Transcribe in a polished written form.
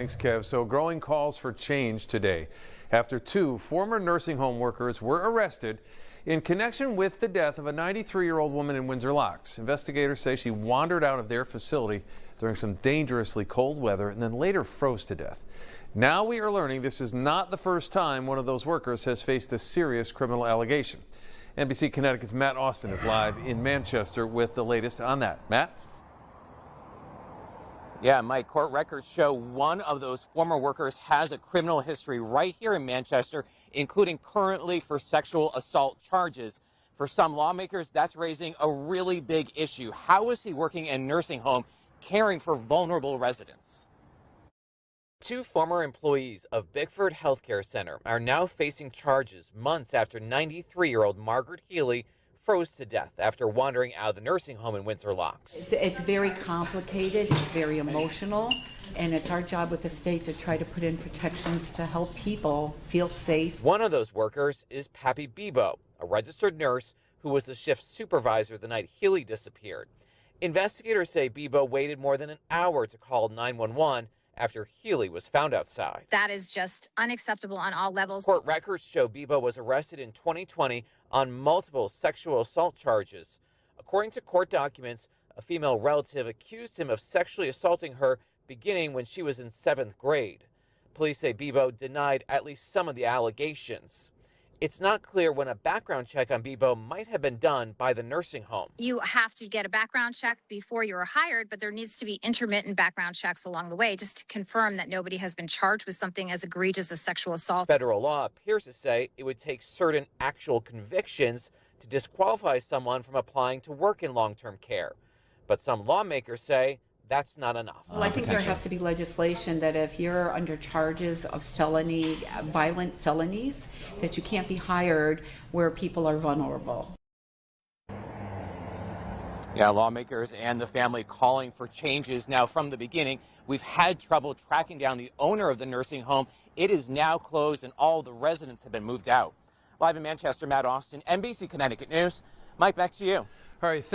Thanks, Kev. So growing calls for change today after two former nursing home workers were arrested in connection with the death of a 93-year-old woman in Windsor Locks. Investigators say she wandered out of their facility during some dangerously cold weather and then later froze to death. Now we are learning this is not the first time one of those workers has faced a serious criminal allegation. NBC Connecticut's Matt Austin is live in Manchester with the latest on that. Matt? Yeah, Mike, court records show one of those former workers has a criminal history right here in Manchester, including currently for sexual assault charges. For some lawmakers, that's raising a really big issue. How is he working in a nursing home, caring for vulnerable residents? Two former employees of Bickford Health Care Center are now facing charges months after 93-year-old Margaret Healey froze to death after wandering out of the nursing home in Windsor Locks. It's very complicated, it's very emotional, and it's our job with the state to try to put in protections to help people feel safe. One of those workers is Papy Bibo, a registered nurse who was the shift supervisor the night Healey disappeared. Investigators say Bibo waited more than an hour to call 911 after Healey was found outside. That is just unacceptable on all levels. Court records show Bibo was arrested in 2020 on multiple sexual assault charges. According to court documents, a female relative accused him of sexually assaulting her beginning when she was in 7th grade. Police say Bibo denied at least some of the allegations. It's not clear when a background check on Bibo might have been done by the nursing home. You have to get a background check before you are hired, but there needs to be intermittent background checks along the way just to confirm that nobody has been charged with something as egregious as sexual assault. Federal law appears to say it would take certain actual convictions to disqualify someone from applying to work in long-term care. But some lawmakers say that's not enough. Well, I think there has to be legislation that if you're under charges of violent felonies, that you can't be hired where people are vulnerable. Yeah, lawmakers and the family calling for changes. Now, from the beginning, we've had trouble tracking down the owner of the nursing home. It is now closed and all the residents have been moved out. Live in Manchester, Matt Austin, NBC Connecticut News. Mike, back to you. All right, thanks.